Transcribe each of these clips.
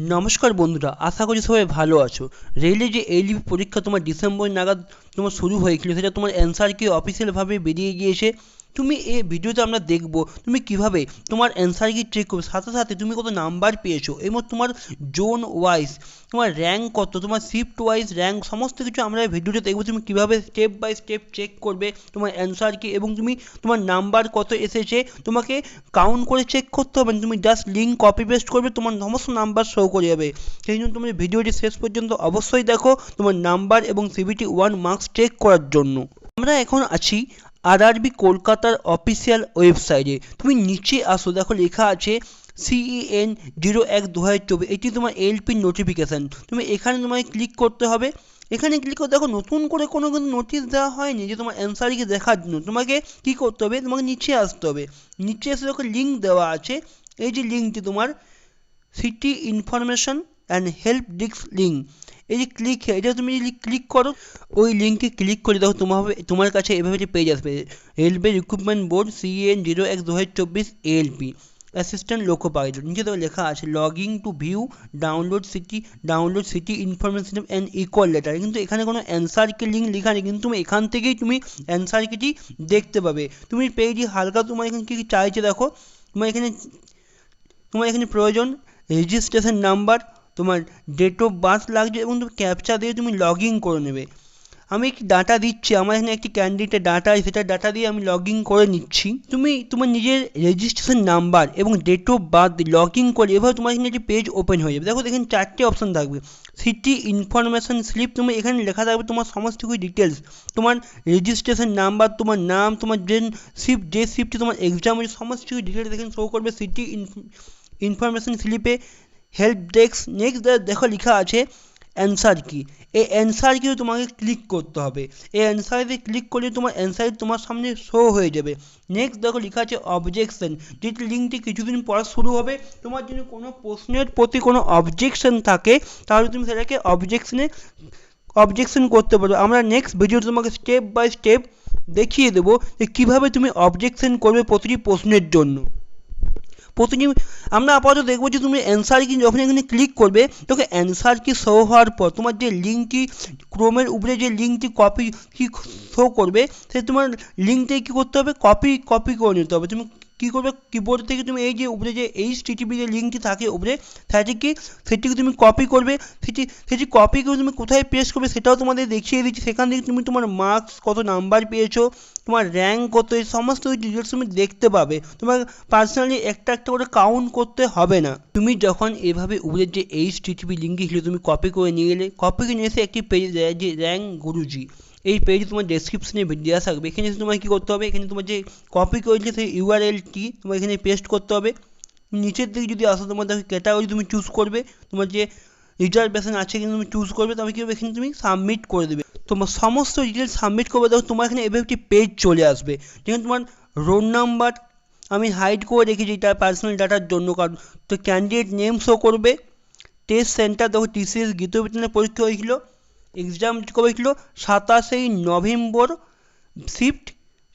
নমস্কার বন্ধুরা, আশা করি সবাই ভালো আছো। রেলের যে এলইবি পরীক্ষা তোমার ডিসেম্বর নাগাদ তোমার শুরু হয়েছিল, সেটা তোমার অ্যান্সার কি অফিসিয়ালভাবে বেরিয়ে গিয়েছে। তুমি এই ভিডিওতে আমরা দেখব তুমি কিভাবে তোমার অ্যান্সার কি চেক করবে, সাথে সাথে তুমি কত নাম্বার পেয়েছো এবং তোমার জোন ওয়াইজ তোমার র্যাঙ্ক কত, তোমার শিফট ওয়াইজ র্যাঙ্ক, সমস্ত কিছু আমরা এই ভিডিওতে দেখবো। তুমি কিভাবে স্টেপ বাই স্টেপ চেক করবে তোমার অ্যান্সার কি, এবং তুমি তোমার নাম্বার কত এসেছে তোমাকে কাউন্ট করে চেক করতে হবে না। তুমি জাস্ট লিঙ্ক কপি পেস্ট করবে, তোমার সমস্ত নাম্বার শো করে যাবে। সেই জন্য তুমি ভিডিওটি শেষ পর্যন্ত অবশ্যই দেখো তোমার নাম্বার এবং সিবিটি 1 মার্কস চেক করার জন্য। আমরা এখন আছি আরআরবি কলকাতার অফিসিয়াল ওয়েবসাইটে। তুমি নিচে আসো, দেখো লেখা আছে CEN 01/2024, এটি তোমার এলপি নোটিফিকেশান। তুমি এখানে তোমায় ক্লিক করতে হবে। এখানে ক্লিক করে দেখো নতুন করে কোনো কিন্তু নোটিশ দেওয়া হয়নি যে তোমার অ্যান্সার কি দেখার জন্য। তোমাকে কী করতে হবে, তোমাকে নিচে আসতে হবে। নিচে এসে দেখো লিঙ্ক দেওয়া আছে, এই যে লিঙ্কটি তোমার city information and help desk link, এই যে এটা তুমি যদি ক্লিক করো, ওই লিঙ্কে ক্লিক করে দেখো তোমার কাছে এভাবে যে পেজ আসবে, railway recruitment board CEN 01/2024 ALP assistant loco pilot. নিচে তো লেখা আছে logging two view download city information and equal letter. কিন্তু এখানে কোনো অ্যান্সার কি লিঙ্ক লেখা নেই, কিন্তু তুমি এখান থেকেই তুমি অ্যান্সার কিটি দেখতে পাবে। তুমি পেজটি হালকা তোমার এখানে কী চাইছে দেখো, তোমার এখানে প্রয়োজন রেজিস্ট্রেশন নাম্বার, তোমার ডেট অফ বার্থ লাগছে, এবং তুমি ক্যাপচা দিয়ে তুমি লগ ইন করে নেবে। আমি একটি ডাটা দিচ্ছি, আমার এখানে একটি ক্যান্ডিডেটের ডাটা আছে, সেটা ডাটা দিয়ে আমি লগ ইন করে নিচ্ছি। তুমি তোমার নিজের রেজিস্ট্রেশন নাম্বার এবং date of birth log in করে এভাবে তোমার এখানে একটি পেজ ওপেন হয়ে যাবে। দেখো এখানে 4টে অপশান থাকবে। সিটি ইনফরমেশান স্লিপ, তুমি এখানে লেখা থাকবে তোমার সমস্ত কিছু ডিটেলস, তোমার রেজিস্ট্রেশন নাম্বার, তোমার নাম, তোমার যে শিফটে তোমার এক্সাম হয়েছে, সমস্ত কিছু ডিটেলস এখানে শো করবে সিটি ইনফরমেশান স্লিপে। হেল্প ডেস্ক, নেক্সট দেখো লেখা আছে অ্যান্সার কি। এই অ্যান্সার কিও তোমাকে ক্লিক করতে হবে। এই অ্যান্সারে ক্লিক করলে তোমার অ্যান্সার তোমার সামনে শো হয়ে যাবে। নেক্সট দেখো লেখা আছে অবজেকশন, যেটি লিঙ্কটি কিছুদিন পর শুরু হবে। তোমার যদি কোনো প্রশ্নের প্রতি কোনো অবজেকশন থাকে, তাহলে তুমি সেটাকে অবজেকশন করতে পারো। আমরা নেক্সট ভিডিওতে তোমাকে স্টেপ বাই স্টেপ দেখিয়ে দেবো যে কীভাবে তুমি অবজেকশন করবে প্রতিটি প্রশ্নের জন্য। আমরা আপাতত দেখবো যে তুমি অ্যান্সার কি যখন এখানে ক্লিক করবে, তোকে অ্যান্সার কি শো হওয়ার পর তোমার যে লিঙ্কটি ক্রোমের উপরে যে লিঙ্কটি কপি কি শো করবে, সে তোমার লিঙ্কটাই কী করতে হবে, কপি করে নিতে হবে। তুমি কী করবে, কিবোর্ড থেকে তুমি এই যে উপরে যে HTTP যে লিঙ্কটি থাকে উপরে, সেটিকে তুমি কপি করবে। সেটি কপি করে তুমি কোথায় পেস্ট করবে সেটাও তোমাদের দেখিয়ে দিচ্ছি। সেখান থেকে তুমি তোমার মার্কস কত নাম্বার পেয়েছো, তোমার র্যাঙ্ক কত, এই সমস্ত ডিটেলস তুমি দেখতে পাবে। তোমার পার্সোনালি একটা করে কাউন্ট করতে হবে না। তুমি যখন এভাবে উপরে যে HTTP লিঙ্কটি ছিল তুমি কপি করে নিয়ে গেলে, কপি করে নিয়ে এসে একটি পেজ দেয় যে র্যাঙ্ক গুরুজি, এই পেজে তোমার ডেসক্রিপশনে দেওয়া থাকবে। এখানে তোমার কী করতে হবে, এখানে তোমার যে কপি করেছে সেই URLটি তোমার এখানে পেস্ট করতে হবে। নিচের দিকে যদি আসো, তোমার দেখো ক্যাটাগরি তুমি চুজ করবে, তোমার যে রিজার্ভেশন আছে কিন্তু তুমি চুজ করবে, তবে কী হবে এখানে তুমি সাবমিট করে দেবে। তোমার সমস্ত ডিটেলস সাবমিট করবে, দেখো তোমার এখানে এভাবে একটি পেজ চলে আসবে, যেখানে তোমার রোল নাম্বার আমি হাইড করে রেখেছি এটা পার্সোনাল ডাটার জন্য, কারণ তো ক্যান্ডিডেট নেম শো করবে। টেস্ট সেন্টার দেখো TCS গীতবিতানের পরীক্ষা হয়েছিল, এক্সাম কবে হয়েছিল 27 নভেম্বর, শিফট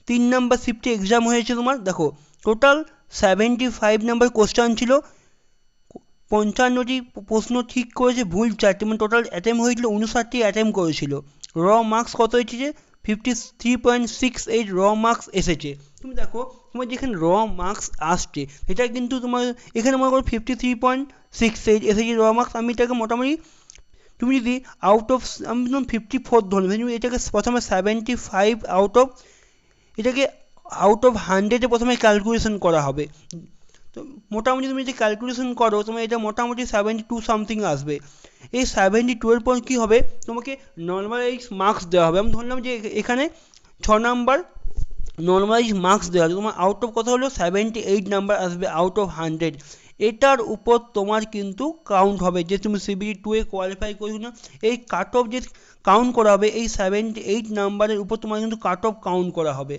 3 নাম্বার শিফটে এক্সাম হয়েছে তোমার। দেখো টোটাল 75 নাম্বার কোশ্চেন ছিল, 55টি প্রশ্ন ঠিক করেছে, ভুল 4টি, মানে টোটাল অ্যাটেম্প হয়েছিল 59টি অ্যাটেম্প করেছিল। র মার্কস কত হয়েছে যে 53.68 র মার্কস এসেছে। তুমি দেখো তোমার যেখানে র মার্কস আসছে এটা কিন্তু তোমার এখানে মনে করো 53.68 এসেছে র মার্কস। আমি এটাকে মোটামুটি তুমি যদি আউট অফ, আমি 54 ধরবে, তুমি এটাকে প্রথমে 75 এটাকে আউট অফ 100-এ প্রথমে ক্যালকুলেশন করা হবে। তো মোটামুটি তুমি যদি ক্যালকুলেশন করো, তোমার এটা মোটামুটি 72 সামথিং আসবে। এই 72-এর পর কী হবে, তোমাকে নর্মালাইজ মার্কস দেওয়া হবে। আমি ধরলাম যে এখানে 6 নাম্বার নর্মালাইজ মার্কস দেওয়া হবে, তোমার আউট অফ কত হলো 78 নাম্বার আসবে আউট অফ 100। এটার উপর তোমার কিন্তু কাউন্ট হবে যে তুমি CBT 2-এ কোয়ালিফাই করছো না, এই কাট অফ যে কাউন্ট করা হবে, এই 78 নাম্বারের উপর তোমার কিন্তু কাট অফ কাউন্ট করা হবে।